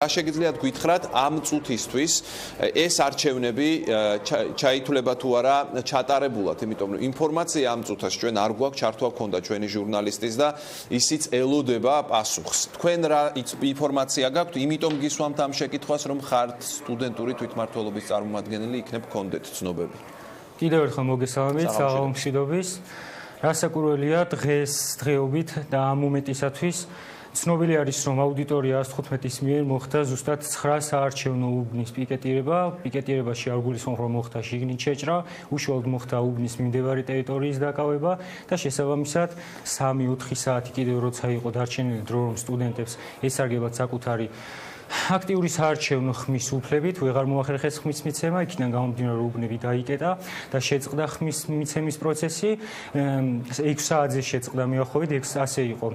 შეგიძლიათ გითხრათ ამ წუთისთვის ეს არჩევნები ჩაითვლება თუ არა ჩატარებულად, იმიტომ რომ ინფორმაცია ამ წუთას ჩვენ არ გვაქვს, ჩართვა ჰქონდა ჩვენი ჟურნალისტის და ისიც ელოდება პასუხს. თქვენ რა ინფორმაცია გაქვთ, იმიტომ გისვამთ ამ შეკითხვას, რომ ხართ სტუდენტური თვითმმართველობის წარმომადგენელი, იქნებ გქონდეთ ცნობები. კიდევ ერთხელ მოგესალმებით, საღამომშვიდობის. რასაკვირველია დღეობით და ამ მომენტისათვის ცნობილი არის, რომ აუდიტორია 115-ის მიერ მოხდა ზუსტად 9 საარჩევნო უბნის პიკეტირებაში არ გულისხმობ, რომ მოხდა შიგნით შეჭრა, უშუალოდ მოხდა უბნის მიმდებარე ტერიტორიის დაკავება და შესაბამისად 3-4 საათი კიდევ როცა იყო დარჩენილი დრო, რომ სტუდენტებს ესარგებლათ საკუთარი აქტიური საარჩევნო ხმის უფლებით, ვეღარ მოახერხეს ხმის მიცემა, იქიდან გამომდინარე რომ უბნები დაიკეტა და შეწყდა ხმის მიცემის პროცესი. 6 საათზე შეწყდა მიახლოებით, ასე იყო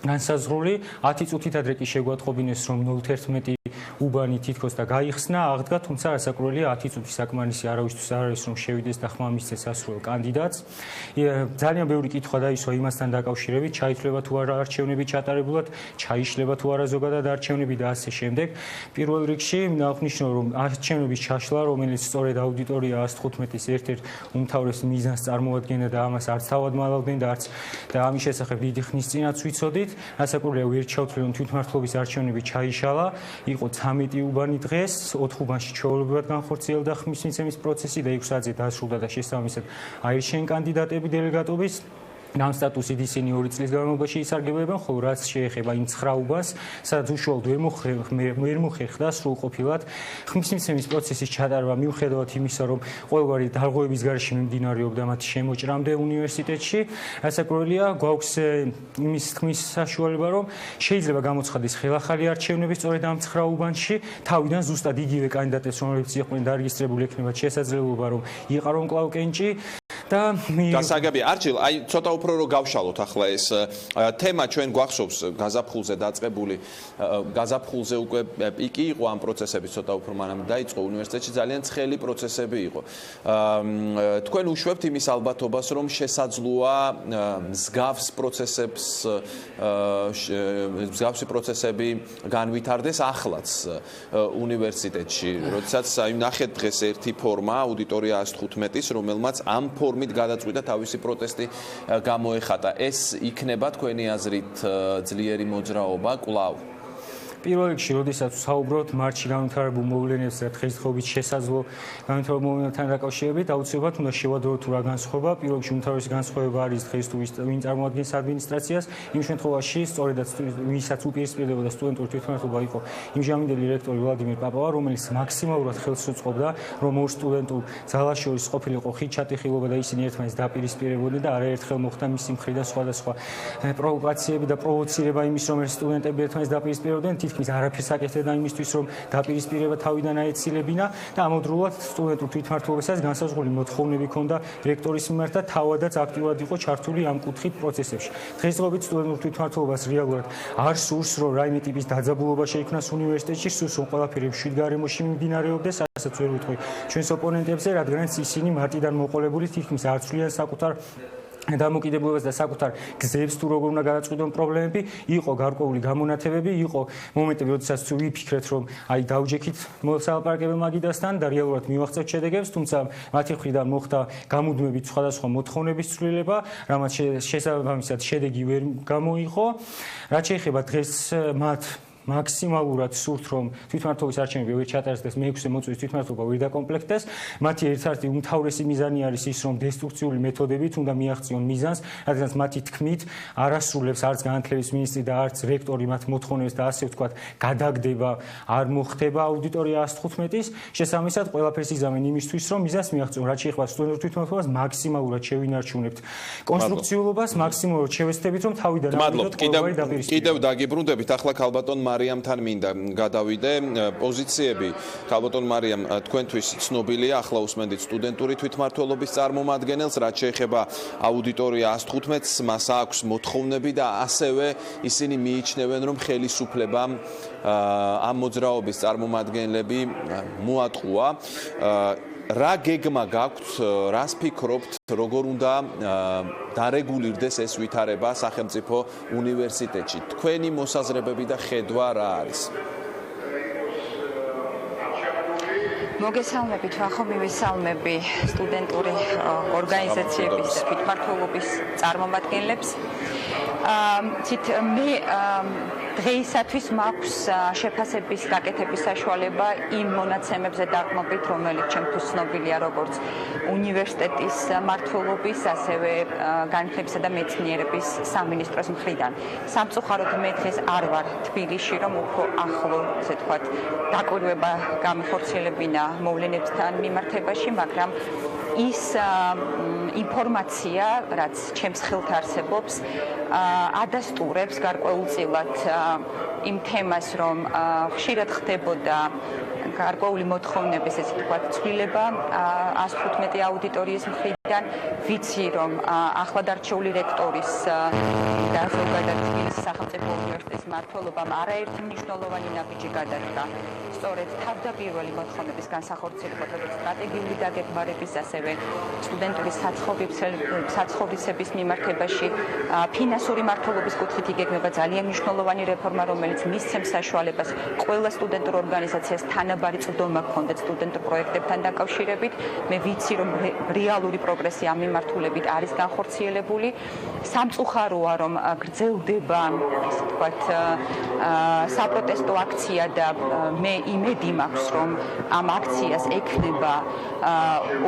განსაზღვრული. 10 წუთით ადრე კი შეგვატყობინეს, რომ 0.11 უბანი თითქოს და გაიხსნა, აღდგა, თუმცა რასაკვირველია 10 წუთი საკმარისი არავისთვის არ არის, რომ შევიდეს და ხმა მისცეს ასურელ კანდიდატს. ძალიან ბევრი კითხვა დაისვა იმასთან დაკავშირებით, ჩაითვლება თუ არა არჩევნები ჩატარებულად, ჩაიშლება თუ არა ზოგადად არჩევნები და ასე შემდეგ. პირველ რიგში აღნიშნო, რომ არჩევნების ჩაშლა, რომელიც სწორედ აუდიტორია 115-ის ერთ-ერთ უმთავრეს მიზანს წარმოადგენდა და ამას არც თავად მალავდნენ და არც და ამის შესახებ დიდი ხნის წინაც ვიცოდით. რასაკვირველია, ვერ ჩავთვლი, რომ თვითმმართველობის არჩევნები ჩაიშალა, იყო 13 უბანი დღეს, 4 უბანში ჩვეულებრივად განხორციელდა ხმის მიცემის პროცესი და 6 საათზე დასრულდა და შესაბამისად აირჩიენ კანდიდატები დელეგატობის. ამ სტატუსით ისინი 2 წლის განმავლობაში ისარგებლებენ, ხოლო რაც შეეხება იმ 9 უბანს, სადაც უშუალოდ ვერ მოხერხდა სრულყოფილად ხმის მიცემის პროცესის ჩატარება მიუხედავად იმისა, რომ ყოველგვარი დარღვევების გარეშე მიმდინარეობდა მათი შემოჭრამდე უნივერსიტეტში. რასაკვირველია, გვაქვს იმის თქმის საშუალება, რომ შეიძლება გამოცხადდეს ხელახალი არჩევნები სწორედ ამ 9 უბანში, თავიდან ზუსტად იგივე კანდიდატებს, რომლებიც იყვნენ დარეგისტრირებული, ექნებათ შესაძლებლობა, რომ იყარონ კვლავ კენჭი. გასაგები არჩილ, აი ცოტა უფრო რომ გავშალოთ ახლა ეს თემა ჩვენ გვახსოვს გაზაფხულზე დაწყებული გაზაფხულზე უკვე პიკი იყო ამ პროცესების ცოტა უფრო მანამ დაიწყო უნივერსიტეტში ძალიან ცხელი პროცესები იყო. თქვენ უშვებთ იმის ალბათობას, რომ შესაძლოა მსგავსი პროცესები განვითარდეს ახლაც უნივერსიტეტში, როდესაც აი ნახეთ დღეს ერთი ფორმა აუდიტორია 115-ის, რომელმაც ამ ფორმით გადაწყვიტა თავისი პროტესტი გამოეხატა. ეს იქნება თქვენი აზრით ძლიერი მოძრაობა კვლავ? პირველ რიგში, როდესაც ვსაუბრობთ მარტში განვითარებულ მოვლენებს და დღესდღეობით შესაძლო განვითარებულ მოვლენებთან დაკავშირებით, აუცილებლად უნდა შევადროთ თუ რა განსხვავება. პირველ რიგში უმთავრესი განსხვავება არის დღეს თუ ვინ წარმოადგენს ადმინისტრაციას. იმ შემთხვევაში, სწორედაც ვისაც უპირისპირდება და სტუდენტური თვითმმართველობა იყო იმჟამინდელი რექტორი ვლადიმერ პაპავა, რომელიც მაქსიმალურად ხელს უწყობდა, რომ ორ სტუდენტურ ძალას შორის ყოფილიყო ხიდჩატეხილობა და ისინი ერთმანეთს დაპირისპირებოდნენ და არაერთხელ მოხდა მისი მხრიდან სხვადასხვა პროვოკაციები და პროვოცირება იმის, რომ სტუდენტები ერთმანეთს დაპირისპირებდნენ. ის არაფერს აკეთებდა იმისთვის, რომ დაპირისპირება თავიდან აეცილებინა და ამავდროულად სტუდენტურ თვითმმართველობასაც განსაზღვრული მოთხოვნები ჰქონდა რექტორის მიმართ და თავადაც აქტიურად იყო ჩართული ამ კუთხით პროცესებში. დღესდღეობით სტუდენტურ თვითმმართველობას რეალურად არ სურს, რომ რაიმე ტიპის დაძაბულობა შეიქმნას უნივერსიტეტში, სურს, რომ ყველაფერი მშვიდ გარემოში მიმდინარეობდეს, რასაც ვერ ვიტყვი ჩვენს ოპონენტებზე, რადგანაც ისინი მარტიდან მოყოლებული თითქმის არ ცვლიან საკუთარ დამოკიდებულებას და საკუთარ გზებს თუ როგორ უნდა გადაწყვიტონ პრობლემები, იყო გარკვეული გამონათებები, იყო მომენტები, როდესაც ვიფიქრეთ, რომ აი დავჯექით მოსალაპარაკებელ მაგიდასთან და რეალურად მივაღწევთ შედეგებს, თუმცა მათი მხრიდან მოხდა გამუდმებით სხვადასხვა მოთხოვნების ცვლილება, რამაც შესაბამისად შედეგი ვერ გამოიღო. რაც შეეხება დღეს მათ მაქსიმალურად სურთ, რომ თვითმმართველობის არჩევნები ვერ ჩატარდეს, მე-6 მოწვევის თვითმმართველობა ვერ დაკომპლექტდეს. მათი ერთ-ერთი უმთავრესი მიზანი არის ის, რომ დესტრუქციული მეთოდებით უნდა მიაღწიონ მიზანს, რადგან მათი თქმით არასრულებს არც განათლების მინისტრი და არც რექტორი მათ მოთხოვნებს და ასე ვთქვათ, გადაგდება არ მოხდება აუდიტორია 115-ის. შესაბამისად, ყველაფერს იზამენ იმისთვის, რომ მიზანს მიაღწიონ. რაც შეეხება სტუდენტურ თვითმმართველობას, მაქსიმალურად შევინარჩუნებთ კონსტრუქციულობას, მაქსიმალურად შევესწრებით, რომ თავიდან მადლობთ. კიდევ დაგიბრუნდებით ახლა ქალბატონ მარიამთან მინდა გადავიდე. პოზიციები ქალბატონ მარიამ თქვენთვის ცნობილია, ახლა უსმენდით სტუდენტური თვითმმართველობის წარმომადგენელს, რაც შეეხება აუდიტორია 115-ს, მას აქვს მოთხოვნები და ასევე ისინი მიიჩნევენ, რომ ხელისუფლებამ ამ მოძრაობის წარმომადგენლები მოატყუა. რა გეგმა გაქვთ, რას ფიქრობთ, როგორ უნდა დარეგულირდეს ეს ვითარება სახელმწიფო უნივერსიტეტში? თქვენი მოსაზრებები და ხედვა რა არის? მოგესალმებით, ვახო მივესალმები სტუდენტური ორგანიზაციების თვითმმართველობის წარმომადგენლებს. მე დღეისათვის მაქვს შეფასების გაკეთების საშუალება იმ მონაცემებზე დაყრდნობით, რომელიც ჩემთვის ცნობილია როგორც უნივერსიტეტის მმართველობის, ასევე განათლებისა და მეცნიერების სამინისტროს მხრიდან. სამწუხაროდ მე დღეს არ ვარ თბილისში, რომ უფრო ახლო, ესე ვთქვათ, დაკვირვება გამიხორციელებინა მოვლენებთან მიმართებაში, მაგრამ ის ინფორმაცია, რაც ჩემს ხელთ არსებობს, ადასტურებს გარკვეულწილად იმ თემას, რომ ხშირად ხდებოდა გარკვეული მოთხოვნების, ესე ვთქვათ, ცვლილება 115 აუდიტორიის მხრიდან. ვიცი, რომ ახლად არჩეული რექტორის და ზოგადად თბილისის სახელმწიფო უნივერსიტეტის მმართველობამ არაერთი მნიშვნელოვანი ნაბიჯი გადადგა. სწორედ თავდაპირველი მოთხოვნების განსახორციელებლად, როგორც სტრატეგიული დაგეგმარების, ასევე სტუდენტური საცხოვრისების მიმართებაში ფინანსური მმართველობის კუთხით იგეგმება ძალიან მნიშვნელოვანი რეფორმა, რომელიც მისცემს საშუალებას ყველა სტუდენტურ ორგანიზაციას თანაბარი წვდომა ჰქონდეთ სტუდენტურ პროექტებთან დაკავშირებით. მე ვიცი, რომ რეალური პროგრესი ამ მიმართულებით არის განხორციელებული. სამწუხაროა, რომ გრძელდება, ასე ვთქვათ, საპროტესტო აქცია და მე იმედი მაქვს, რომ ამ აქციას ექნება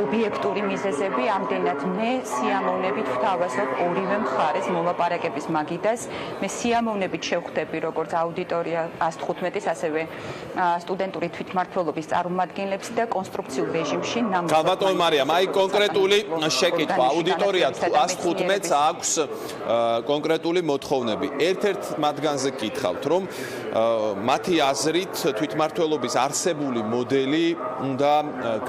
ობიექტური მიზეზები. ამდენად მე სიამოვნებით ვთავაზობ ორივე მხარეს მოლაპარაკების მაგიდას. მე სიამოვნებით შევხვდები როგორც აუდიტორია 115-ის, ასევე სტუდენტური თვითმმართველობის წარმომადგენლებს და კონსტრუქციულ რეჟიმში ქალბატონ მარიამ, აი კონკრეტული შეკითხვა, აუდიტორია 115-ს აქვს კონკრეტული მოთხოვნები. ერთ-ერთ მათგანზე გითხავთ, რომ მათი აზრით თვითმმართველობის არსებული მოდელი უნდა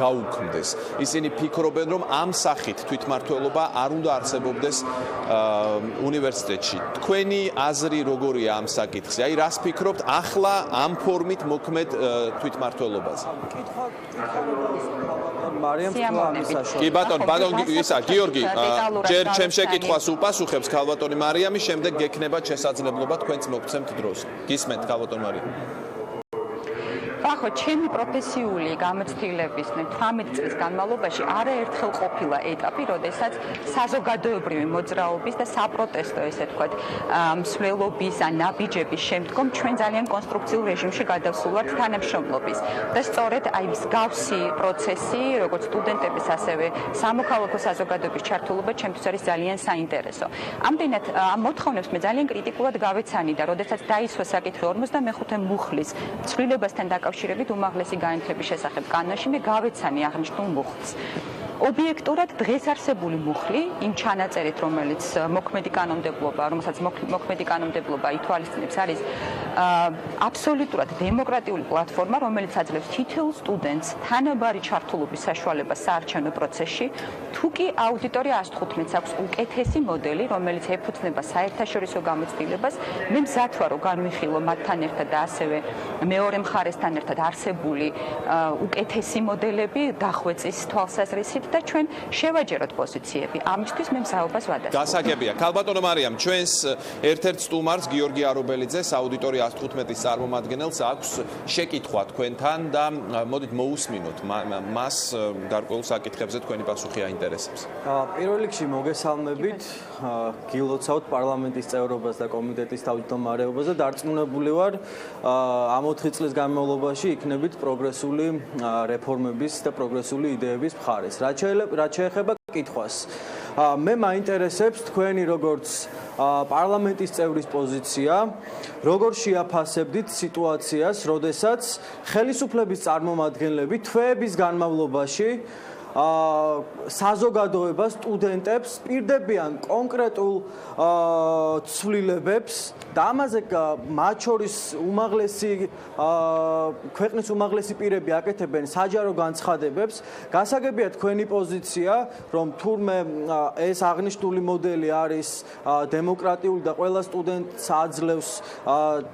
გაუქმდეს. ისინი ფიქრობენ, რომ ამ სახით თვითმმართველობა არ უნდა არსებობდეს უნივერსიტეტში. თქვენი აზრი როგორია ამ საკითხზე? აი რას ფიქრობთ ახლა ამ ფორმით მოქმედ თვითმმართველობაზე? კი ბატონო, გიორგი, ჯერ ჩემ შეკითხვას უპასუხებს ქალბატონი მარიამი, შემდეგ გექნებათ შესაძლებლობა თქვენც მოგცემთ დროს. გისმენთ ქალბატონ მარიამი. ახლა ჩემი პროფესიული გამოცდილების 18 წლის განმავლობაში არაერთხელ ყოფილა ეტაპი, როდესაც საზოგადოებრივი მოძრაობის და საპროტესტო, ესე ვთქვათ, მსვლელობის ან ნაბიჯების შემდგომ ჩვენ ძალიან კონსტრუქციულ რეჟიმში გადავსულვართ თანამშრომლობის. და სწორედ აი მსგავსი პროცესი, როგორც სტუდენტების, ასევე სამოქალაქო საზოგადოების ჩართულობა ჩემთვის არის ძალიან საინტერესო. ამდენად ამ მოთხოვნებს მე ძალიან კრიტიკულად გავეცანი და როდესაც დაისვა საკითხი 55 მუხლის ცვლილებასთან დაკავშირებით უმაღლესი განათლების შესახებ კანონში მე გავეცანი აღნიშნულ მუხლს. ობიექტურად დღეს არსებული მუხლი იმ ჩანაწერით, რომელიც მოქმედი კანონმდებლობა ითვალისწინებს, არის აბსოლუტურად დემოკრატიული პლატფორმა, რომელიც აძლევს თითოეულ სტუდენტს თანაბარი ჩართულობის საშუალებას საარჩევნო პროცესში. თუ კი აუდიტორია 115-ს აქვს უკეთესი მოდელი, რომელიც ეფუძნება საერთაშორისო გამოცდილებას, მე მზად ვარ, რომ განვიხილო მათთან ერთად და ასევე მეორე მხარესთან ერთად არსებული უკეთესი მოდელები დახვეწის თვალსაზრისით და ჩვენ შევაჯეროთ პოზიციები. ამისთვის მე მზაობას ვადასტურებ. გასაგებია. ქალბატონო მარიამ, ჩვენს ერთ-ერთ სტუმარს გიორგი არობელიძეს, აუდიტორია 115-ის წარმომადგენელს აქვს შეკითხვა თქვენთან და მოდით მოусმინოთ მას გარკვეულ საკითხებზე თქვენი პასუხი აინტერესებს. პირველ რიგში მოგესალმებით, გილოცავთ პარლამენტის წევრობას და კომიტეტის თავმჯდომარეობას და დარწმუნებული ვარ, ამ 4 წლის განმავლობაში იქნებით პროგრესული რეფორმების და პროგრესული იდეების მხარეს. რაც შეეხება კითხვას, მე მაინტერესებს თქვენი როგორც პარლამენტის წევრის პოზიცია, როგორ შეაფასებდით სიტუაციას, როდესაც ხელისუფლების წარმომადგენლები თვეების განმავლობაში საზოგადოებას, სტუდენტებს პირდებიან კონკრეტულ ცვლილებებს და ამაზე მათ შორის ქვეყნის უმაღლესი პირები აკეთებენ საჯარო განცხადებებს. გასაგებია თქვენი პოზიცია, რომ თურმე ეს აღნიშნული მოდელი არის დემოკრატიული და ყველა სტუდენტს აძლევს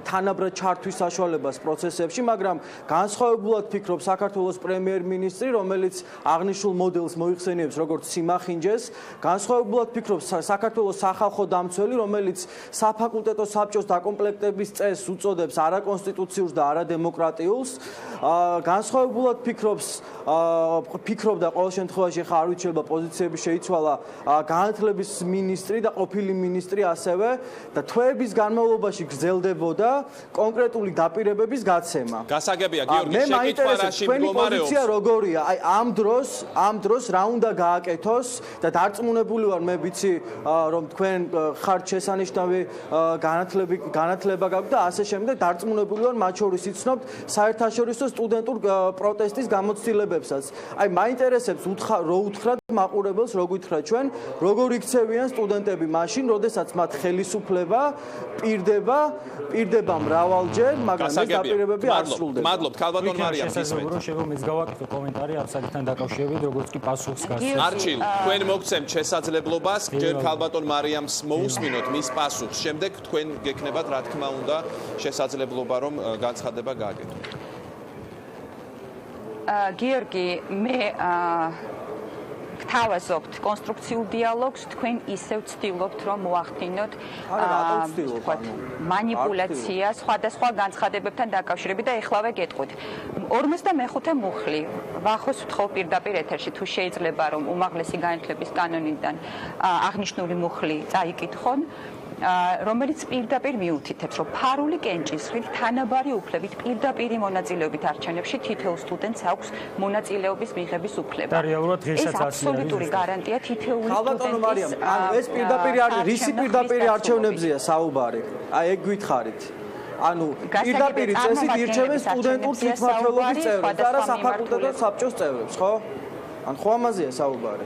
თანაბრად ჩართვის საშუალებას პროცესებში, მაგრამ განსხვავებულად ფიქრობს საქართველოს პრემიერ-მინისტრი, რომელიც აღნიშნულ მოდელს მოიხსენიებს როგორც სიმახინჯეს, განსხვავებულად ფიქრობს საქართველოს სახალხო დამცველი, რომელიც საფაკულტეტო საბჭოს დაკომპლექტების წესს უწოდებს არაკონსტიტუციურს და არადემოკრატიულს. განსხვავებულად ფიქრობს ფიქრობდა ყოველ შემთხვევაში ხა არ ვიცი პოზიციები შეიცვალა განათლების მინისტრი და ყოფილი მინისტრი ასევე და თვეების განმავლობაში გრძელდებოდა კონკრეტული დაპირებების გაცემა. გასაგებია გიორგი შეკითხვა რაში მდგომარეობს? პოზიცია როგორია? აი ამ დროს რა უნდა გააკეთოს და დარწმუნებული ვარ მე ვიცი რომ თქვენ ხართ შესანიშნავი განათლება გაქვთ და ასე შემდეგ დარწმუნებული ვარ მათ შორის იცნობთ საერთაშორისო სტუდენტურ პროტესტის გამოცდილებებსაც. აი მაინტერესებს რო უთხრათ მაყურებელს რო გითხრათ ჩვენ როგორ იქცევიან სტუდენტები მაშინ როდესაც მათ ხელისუფლება პირდება მრავალჯერ მაგრამ ეს დაპირებები არ სრულდება. მადლობთ ქალბატონ მარიამ გისმენთ. შეიძლება მეც გავაკეთო კომენტარი ამ საკითხთან დაკავშირებით როგორც კი პასუხს გასცემ. არჩილ თქვენ მოგცემთ შესაძლებლობას ჯერ ქალბატონ მარიამს მოусმინოთ მის პასუხს შემდეგ თქვენ გექნებათ რა თქმა უნდა შესაძლებლობა რომ განცხადება გააკეთოთ. გიორგი მე გთავაზობთ კონსტრუქციულ დიალოგს თქვენ ისევ ცდილობთ რომ მოახდინოთ მანიპულაცია სხვადასხვა განცხადებებთან დაკავშირებით და ეხლავე გეტყვით 55 მუხლი ვახოს ვთხოვ პირდაპირ ეთერში თუ შეიძლება რომ უმაღლესი განათლების კანონიდან აღნიშნული მუხლი წაიკითხონ რომელიც პირდაპირ მიუთითებს, რომ ფარული კენჭისყრით თანაბარი უფლებით პირდაპირი მონაწილეობით არჩევნებში თითოეულ სტუდენტს აქვს მონაწილეობის მიღების უფლება. ეს აბსოლუტური გარანტია თითოეული სტუდენტის. ეს პირდაპირი რისი პირდაპირი არჩევნებზია საუბარი? აი ეგ გითხარით. ანუ პირდაპირი წესით ირჩევენ სტუდენტურ თვითმმართველობის წევრებს და არა საფაკულტეტო საბჭოს წევრებს, ხო? ან ხო ამაზეა საუბარი?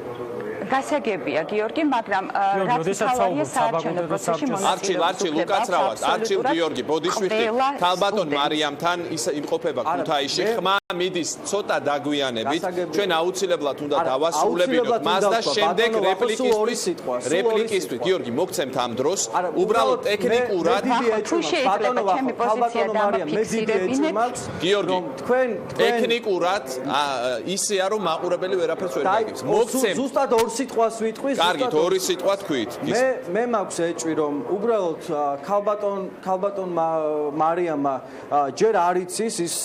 გასაგებია გიორგი, მაგრამ რაც თავია საარჩევნო პროცესში მონაწილეობა. არჩილ უკაცრავად, არჩილ გიორგი ბოდიშვილი ქალბატონ მარიამთან იმყოფება ქუთაისში. ხმა მიდის ცოტა დაგვიანებით. ჩვენ აუცილებლად უნდა დავასრულებინოთ მას და შემდეგ რეპლიკისთვის გიორგი მოგცემთ ამ დროს. უბრალოდ ტექნიკურად თუ შეიძლება ჩემი პოზიცია დამაფიქსირებინეთ. გიორგი, თქვენ ტექნიკურად ისეა რომ მაყურებელი ვერაფერს ვერ გაიგებს. მოგცემ ზუსტად ორ სიტყვას ვიტყვი. კარგით, ორი სიტყვა თქვით. მე მაქვს ეჭვი რომ უბრალოდ ქალბატონ მარიამა ჯერ არ იცის ის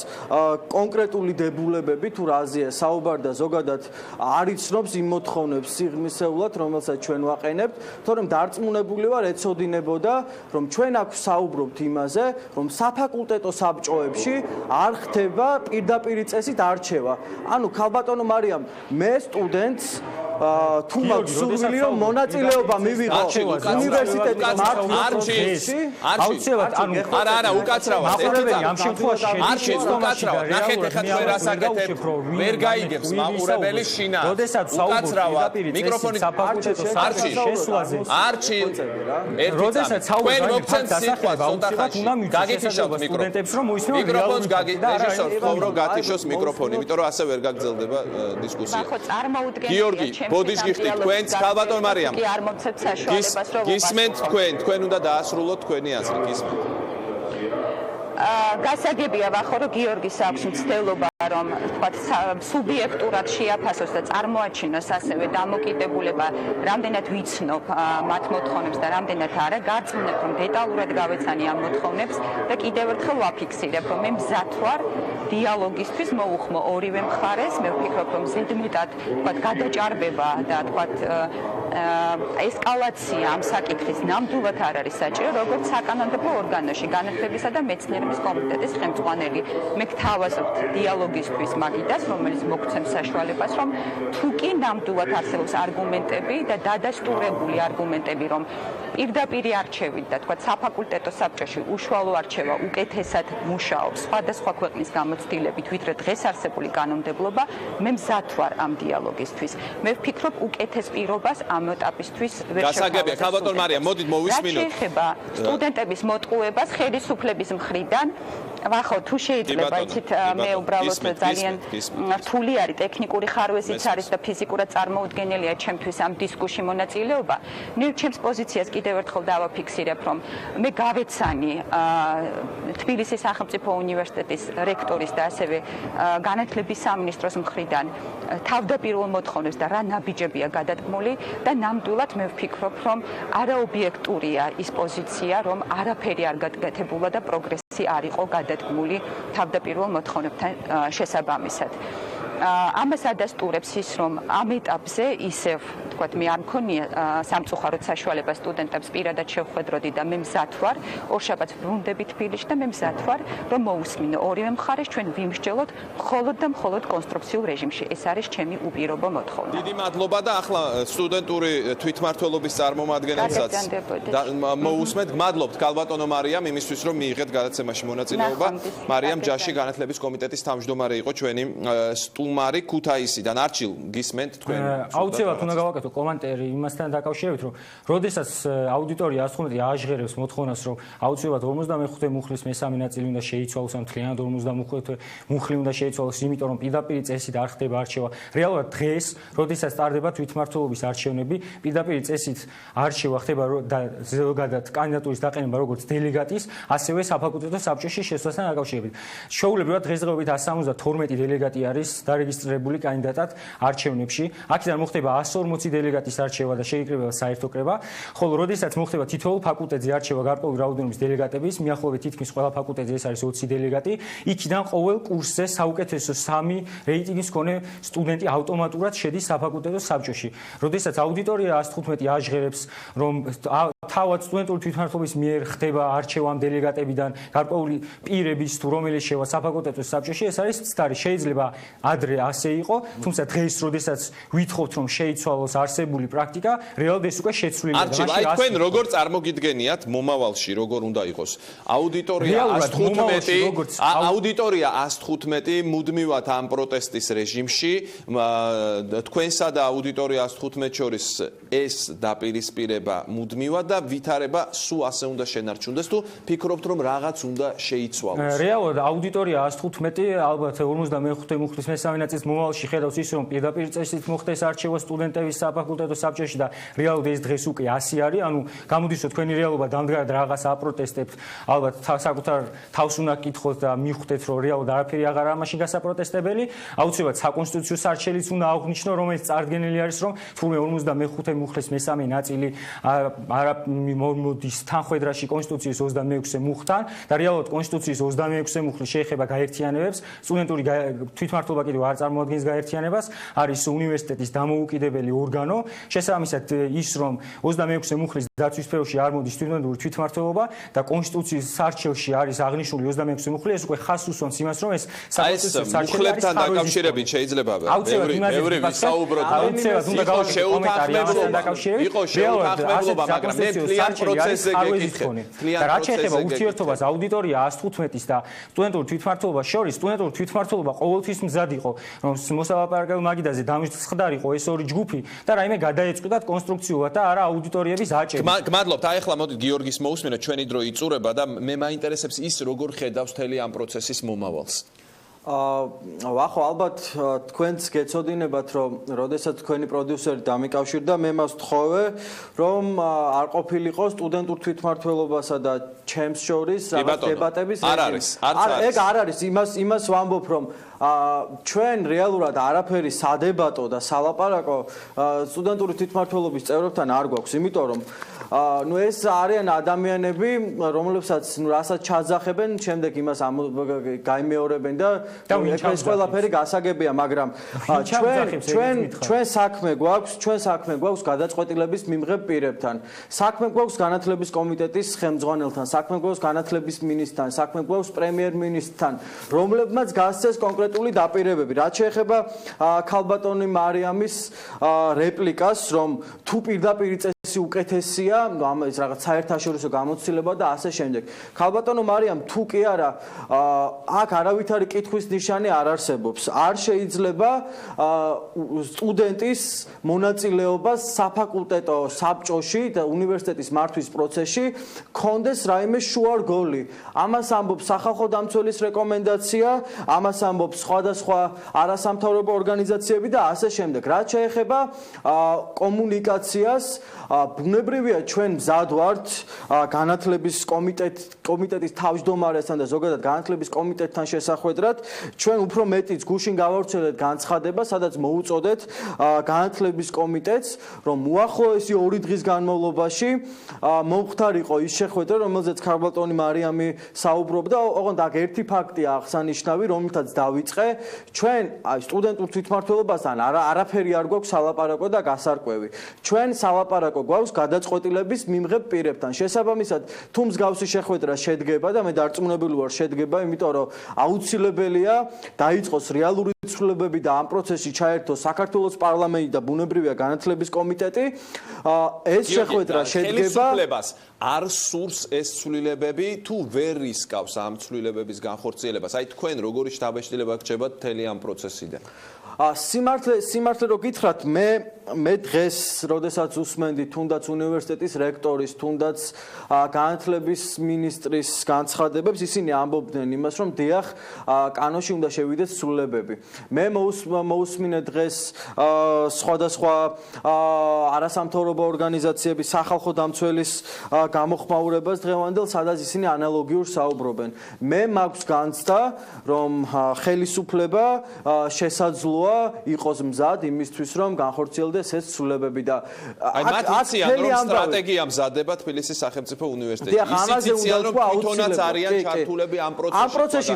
კონკრეტული დებულებები თუ რაზეა საუბარი და ზოგადად არ იცნობს იმ მოთხოვნებს სიღრმისეულად რომელსაც ჩვენ ვაყენებთ, თორემ დარწმუნებული ვარ ეცოდინებოდა რომ ჩვენ აქ საუბრობთ იმაზე რომ საფაკულტეტო საბჭოებში არ ხდება პირდაპირი წესით არჩევა. ანუ ქალბატონო მარიამ მე სტუდენტს თუ მაქვს სურვილი რომ მონაწილეობა მივიღო უნივერსიტეტის არჩილში აუცილებლად ანუ არა უკაცრავად ამ შემთხვევაში არჩილ უკაცრავად ნახეთ ეხლა თქვენ რას აკეთებ ვერ გაიგებს მაყურებელი შინა უკაცრავად მიკროფონი საფაკულტეტო საბჭოს შესვლაზე არჩილ როდესაც საუბარი მოგცემთ სიტყვას უნდა გაგეთიშოთ სტუდენტებს რომ მოისმენონ მიკროფონს გაგეთიშოთ ხო გათიშოს მიკროფონი იმიტომ რომ ასე ვერ გაგრძელდება დისკუსია გიორგი ბოდიშ გიხდით თქვენს ქალბატონ მარიამ კი არ მომცეთ საშუალებას რომ გისმენთ თქვენ უნდა დაასრულოთ თქვენი აზრი გისმენთ გასაგებია ვახო რომ გიორგის აქვს მცდელობა რომ თქვათ სუბიექტურად შეაფასოს და წარმოაჩინოს ასევე დამოკიდებულება რამდენად ვიცნობ მათ მოთხოვნებს და რამდენად არა გარწმუნებ რომ დეტალურად გავეცანი ამ მოთხოვნებს და კიდევ ერთხელ ვაფიქსირებ რომ მე მზად ვარ დიალოგისთვის მოუხმო ორივე მხარეს მე ვფიქრობ რომ ზედმეტად თქვათ გადაჭარბება და თქვათ ესკალაცია ამ საკითხის ნამდვილად არ არის საჭირო როგორც საკანონმდებლო ორგანოში განათლებისა და მეცნიერების კომიტეტის ხელმძღვანელი მე გთავაზობთ დიალოგისთვის მაგიდას რომელიც მოგცემს საშუალებას რომ თუ კი ნამდვილად არსებობს არგუმენტები და დადასტურებული არგუმენტები რომ პირდაპირი არჩევით და თქვათ საფაკულტეტო საბჭოში უშუალო არჩევა უკეთესად მუშაობს სხვადასხვა ქვეყნის გამოცდილებით ვიდრე დღეს არსებული კანონმდებლობა მე მზად ვარ ამ დიალოგისთვის მე ვფიქრობ უკეთეს პირობას ამ ეტაპისთვის ვერ შევთავაზებ გასაგებია ქალბატონ მარიამ მოდით მოვისმინოთ რა შეიძლება სტუდენტების მოტყუებას ხელისუფლების მხრიდან ვახო თუ შეიძლება იცით მე უბრალოდ ძალიან რთული არის ტექნიკური ხარვეზიც არის და ფიზიკურად წარმოუდგენელია ჩემთვის ამ დისკუსში მონაწილეობა მე ჩემს პოზიციას კიდევ ერთხელ დავაფიქსირებ რომ მე გავეცანი თბილისის სახელმწიფო უნივერსიტეტის რექტორის და ასევე განათლების სამინისტროს მხრიდან თავდაპირველ მოთხოვნებს და რა ნაბიჯებია გადადგმული და ნამდვილად მე ვფიქრობ რომ არაობიექტურია ის პოზიცია რომ არაფერი არ გაკეთებულა და პროგრესი არ იყო გადადგმული თავდაპირველ მოთხოვნებთან შესაბამისად ამას ადასტურებს ის, რომ ამ ეტაპზე ისევ, თქვათ, მე არ მქონია სამწუხაროდ საშუალება სტუდენტებს პირადად შევხვედროდი და მე მზად ვარ, ორშაბათს ბრუნდები თბილისში და მე მზად ვარ, რომ მოусმინო ორივე მხარეს ჩვენ ვიმსჯელოთ მხოლოდ და მხოლოდ კონსტრუქციულ რეჟიმში. ეს არის ჩემი უპირობო მოთხოვნა. დიდი მადლობა და ახლა სტუდენტური თვითმმართველობის წარმომადგენელსაც მოусმენთ. გმადლობთ ქალბატონო მარიამ იმისთვის, რომ მიიღეთ გადაცემაში მონაწილეობა. მარიამ ჯაში განათლების კომიტეტის თავმჯდომარე იყო ჩვენი სტუმარი ქუთაისიდან. არჩილ გისმენთ თქვენ. აუცილებლად უნდა გავაკეთო კომენტარი იმასთან დაკავშირებით, რომ როდესაც აუდიტორია 115 აჟღერებს მოთხოვნას, რომ აუცილებლად 55 მუხლის მესამე ნაწილი უნდა შეიცვალოს, ან მთლიანად 55 მუხლი უნდა შეიცვალოს, იმიტომ რომ პირდაპირი წესით არ ხდება არჩევა. რეალურად დღეს, როდესაც სტარდება თვითმმართველობის არჩევნები, პირდაპირი წესით არჩევა ხდება და ზოგადად კანდიდატურის დაყენება როგორც დელეგატის, ასევე საფაკულტეტო საბჭოში შესვლასთან დაკავშირებით. შეუულებრივად დღესდღეობით 172 დელეგატი არის დარეგისტრირებული კანდიდატად არჩევნებში. აქედან მოხდება 140 დელეგატის არჩევა და შეიკრიბება საერთო კრება, ხოლო როდესაც მოხდება თითოეულ ფაკულტეტზე არჩევა გარკვეული რაოდენობის დელეგატების, მიახლოებით თითქმის ყველა ფაკულტეტზე ეს არის 20 დელეგატი, იქიდან ყოველ კურსზე საუკეთესო 3 რეიტინგის მქონე სტუდენტი ავტომატურად შედის საფაკულტეტო საბჭოში. როდესაც აუდიტორია 115 აჟღერებს, რომ თავად სტუდენტური თვითმმართველობის მიერ ხდება არჩევა ამ დელეგატებიდან გარკვეული პირების თუ რომელიც შევა საფაკულტეტო საბჭოში, ეს არის ცდარი. შეიძლება ადრე ასე იყო, თუმცა დღეს, როდესაც ვითხოვთ, რომ შეიცვალოს არსებული პრაქტიკა, რეალურად ეს უკვე შეცვლილია. არჩილ, აი თქვენ როგორ წარმოგიდგენიათ მომავალში, როგორ უნდა იყოს? აუდიტორია 115 მუდმივად ამ პროტესტის რეჟიმში, თქვენსა და აუდიტორია 115 შორის ეს დაპირისპირება მუდმივად და ვითარება სულ ასე უნდა შენარჩუნდეს თუ ფიქრობთ რომ რაღაც უნდა შეიცვალოს? რეალურად აუდიტორია 115 ალბათ 55 მუხლის მესამე ნაწილს მომავალში ხედავს ის რომ პირდაპირ წესით მოხდეს არჩევა სტუდენტების საფაკულტეტო საბჭოში და რეალურად ეს დღეს უკვე 100 არის, ანუ გამოდის რომ თქვენი რეალობა დამდგარად რაღაც აპროტესტებთ, ალბათ საკუთარ თავს უნდა გკითხოთ და მიხვდეთ რომ რეალურად არაფერი აღარ არის მაშინ გასაპროტესტებელი, აუცილებლად საკონსტიტუციო სარჩელიც უნდა აღნიშნო, რომელიც წარდგენილი არის რომ თურმე 55 მუხლის მესამე ნაწილი არ მოდის თანხმედრაში კონსტიტუციის 26 მუხლთან და რეალურად კონსტიტუციის 26 მუხლი შეეხება გაერთიანებებს, სტუდენტური თვითმმართველობა კიდევ არ წარმოადგენს გაერთიანებას, არის უნივერსიტეტის დამოუკიდებელი ორგანო, შესაბამისად ის რომ 26 მუხლის დაცვის სფეროში არ მოდის სტუდენტური თვითმმართველობა და კონსტიტუციის სარჩელში არის აღნიშნული 26 მუხლი, ეს უკვე ხაზს უსვამს იმას რომ ეს საკონსტიტუციო სარჩელი არის დაკავშირებით შეიძლება ბევრი ვისაუბროთ იყო შეუთანხმებლობა, მაგრამ მე მთლიან პროცესზე გეკითხე. და რაც შეეხება ურთიერთობას აუდიტორია 115-ის და სტუდენტურ თვითმმართველობას შორის, სტუდენტური თვითმმართველობა ყოველთვის მზად იყო, რომ მოსალაპარაკებელ მაგიდაზე დამისხდარიყო ეს ორი ჯგუფი და რაიმე გადაეწყვიტათ კონსტრუქციულად და არა აუდიტორიების აჭრით. გმადლობთ. აი ახლა მოდით გიორგის მოусმინოთ, ჩვენი დრო იწურება და მე მაინტერესებს ის როგორ ხედავს მთელი ამ პროცესის მომავალს. ვახო ალბათ თქვენც გეცოდინებათ რომ როდესაც თქვენი პროდიუსერი დამიკავშირდა მე მას ვთხოვე რომ არ ყოფილიყო სტუდენტურ თვითმმართველობასა და ჩემს შორის რაღაც დებატების ეგ არ არის იმას ვამბობ რომ ჩვენ რეალურად არაფერი სადებატო და სალაპარაკო სტუდენტური თვითმმართველობის წევრებთან არ გვაქვს, იმიტომ რომ ნუ ეს არიან ადამიანები, რომლებსაც რასაც ჩაძახებენ, შემდეგ იმას გაიმეორებენ და ეს ყველაფერი გასაგებია, მაგრამ ჩვენ საქმე გვაქვს გადაწყვეტილების მიმღებ პირებთან. საქმე გვაქვს განათლების კომიტეტის ხელმძღვანელთან, საქმე გვაქვს განათლების მინისტრთან, საქმე გვაქვს პრემიერ-მინისტრთან, რომლებმაც გასცეს კონკრეტული დაპირებები. რაც შეეხება ქალბატონი მარიამის რეპლიკას, რომ თუ პირდაპირი წესი უკეთესია, ამის რაღაც საერთაშორისო გამოცდილება და ასე შემდეგ. ქალბატონო მარიამ თუ კი არა, აქ არავითარი კითხვის ნიშანი არ არსებობს. არ შეიძლება სტუდენტის მონაწილეობას საფაკულტეტო საბჭოში და უნივერსიტეტის მართვის პროცესში კონდეს რაიმე შუარგოლი. ამას ამბობს სახალხო დამცველის რეკომენდაცია, ამას ამბობს სხვადასხვა არასამთავრობო ორგანიზაციები და ასე შემდეგ. რაც შეეხება კომუნიკაციას, ბუნებრივია ჩვენ მზად ვართ განათლების კომიტეტის თავმჯდომარესთან და ზოგადად განათლების კომიტეტთან შესახვედრად ჩვენ უფრო მეტიც გუშინ გავავრცელეთ განცხადება, სადაც მოუწოდეთ განათლების კომიტეტს, რომ უახლოესი 2 დღის განმავლობაში მომხდარიყო ის შეხვედრა, რომელზეც ქალბატონი მარიამი საუბრობდა, ოღონდ აქ ერთი ფაქტია აღსანიშნავი, რომელთაც დავიწყე, ჩვენ სტუდენტურ თვითმმართველობასთან არაფერი არ გვაქვს სალაპარაკო და გასარკვევი. ჩვენ სალაპარაკო გვაქვს გადაწყვეტილების მიმღებ პირებთან. შესაბამისად, თუ მსგავსი შეხვედრა შედგება და მე დარწმუნებული ვარ შედგება, იმიტომ რომ აუცილებელია დაიწყოს რეალური ცვლილებები და ამ პროცესში ჩაერთოს საქართველოს პარლამენტი და ბუნებრივია განათლების კომიტეტი. ეს შეხვედრა შედგება არ სურს ეს ცვლილებები თუ ვერ რისკავს ამ ცვლილებების განხორციელებას. აი თქვენ როგორი შთაბეჭდილება გჭებათ მთელი ამ პროცესიდან? სიმართლე რო გითხრათ, მე დღეს, როდესაც უსმენდი თუნდაც უნივერსიტეტის რექტორის, თუნდაც განათლების მინისტრის განცხადებებს, ისინი ამბობდნენ იმას, რომ დიახ, კანონში უნდა შევიდეს ცვლილებები. მე მოусმინე დღეს სხვადასხვა არასამთავრობო ორგანიზაციების, სახალხო დამცველის გამოხმაურებას დღევანდელ, სადაც ისინი ანალოგიურ საუბრობენ. მე მაქვს განცდა, რომ ხელისუფლება შესაძლოა იყოს მზად იმისთვის, რომ განხორციელდეს ეს ცვლილებები და აი მათ იციან, რომ სტრატეგია მზადება თბილისის სახელმწიფო უნივერსიტეტში. იციან, რომ თვითონაც არიან ჩართულები ამ პროცესში. ამ პროცესში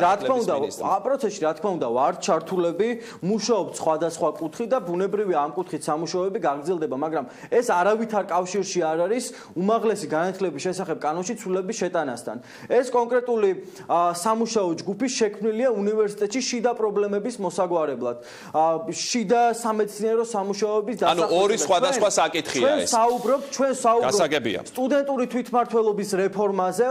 რა თქმა უნდა ვარ ჩართულები, მუშაობთ სხვადასხვა კუთხით და ბუნებრივია ამ კუთხით სამუშაოები გაგრძელდება, მაგრამ ეს არავითარ კავშირში არ არის უმაღლესი განათლების შესახებ კანონში ცვლილების შეტანასთან. ეს კონკრეტული სამუშაო ჯგუფი შექმნილია უნივერსიტეტში შიდა პრობლემების მოსაგვარებლად. შიდა სამეცნიერო სამუშაოების დასაქმებად. ანუ ორი სხვადასხვა საკითხია ეს. ჩვენ საუბრობთ სტუდენტური თვითმმართველობის რეფორმაზე,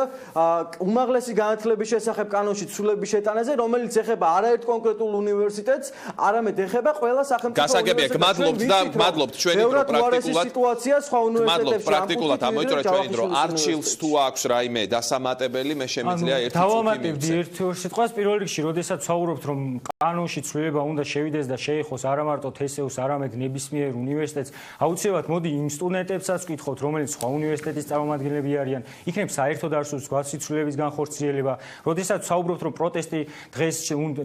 უმაღლესი განათლების შესახებ კანონში ცვლილების შეტანაზე, რომელიც ეხება არაერთ კონკრეტულ უნივერსიტეტს, არამედ ეხება ყველა სახელმწიფო უნივერსიტეტს. გმადლობთ ჩვენი სიტუაცია სხვა უნივერსიტეტებში. პრაქტიკულად ამოიწურა ჩვენი დრო. არჩილს თუ აქვს რაიმე დასამატებელი, მე შემიძლია ერთი წუთი დავამატებდი ერთ-ორ სიტყვას. პირველ რიგში, როდესაც საუბრობთ, რომ კანონში ცვლილება უნდა შევიდეს და შეეხოს არა მარტო თესეუს, არამედ ნებისმიერ უნივერსიტეტს, აუცილებლად მოდი იმ სტუდენტებსაც ვკითხოთ, რომელიც სხვა უნივერსიტეტის წარმომადგენლები არიან, იქნებ საერთოდ არ სურს გვასი ცვლილების განხორციელება. როდესაც საუბრობთ, რომ პროტესტი დღეს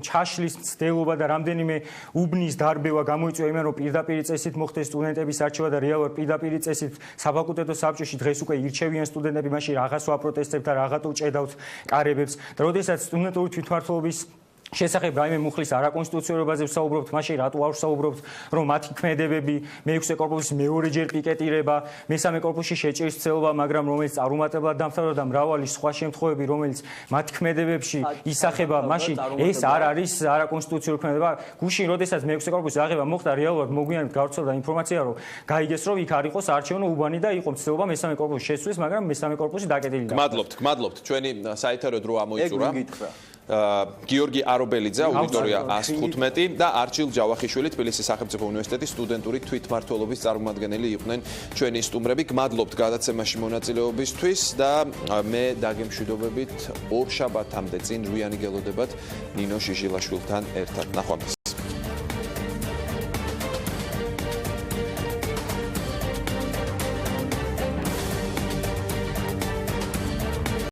ჩაშლის მცდელობა და რამდენიმე უბნის დარბევა გამოიწვია იმან, რომ პირდაპირ წესით მოხდეს სტუდენტების არჩევა და რეალურად პირდაპირ წესით საფაკულტეტო საბჭოში დღეს უკვე ირჩევიან სტუდენტები, მაშინ რაღაც ვაპროტესტებთ და რაღაცა უჭედავთ კარებებს. და როდესაც სტუდენტური თვითმმართველობის შესახებ რაიმე მუხლის არაკონსტიტუციურობაზე ვსაუბრობთ, მაშინ რატო არ ვსაუბრობთ, რომ მათი ქმედებები მე-6 კორპუსის მეორეჯერ პიკეტირება, მე-3 კორპუსში შეჭირსწელობა, მაგრამ რომელიც წარუმატებლად დამთავრდა და მრავალი სხვა შემთხვევები, რომელიც მათ ქმედებებში ისახება, მაშინ ეს არ არის არაკონსტიტუციური ქმედება. გუშინ, როდესაც მე-6 კორპუსის აღება მოხდა, რეალურად მოგვიანებით გავრცელდა ინფორმაცია, რომ გაიგეს, რომ იქ არ იყოს არჩევნო უბანი და იყო მცდელობა მე-3 კორპუსის შესვლის, მაგრამ მე-3 კორპუსი დაკეტილი გახდა. გმადლობთ, ჩვენი საეთერო დრო ამოიწურა. გიორგი არობელიძე, აუდიტორია 115 და არჩილ ჯავახიშვილი, თბილისის სახელმწიფო უნივერსიტეტის სტუდენტური თვითმმართველობის წარმომადგენელი იყვნენ ჩვენი სტუმრები. გმადლობთ გადაცემაში მონაწილეობისთვის და მე დაგემშვიდობებით ორ შაბათამდე წინ რუიანი გელოდებათ ნინო შიჟილაშვილთან ერთად. ნახვამდის.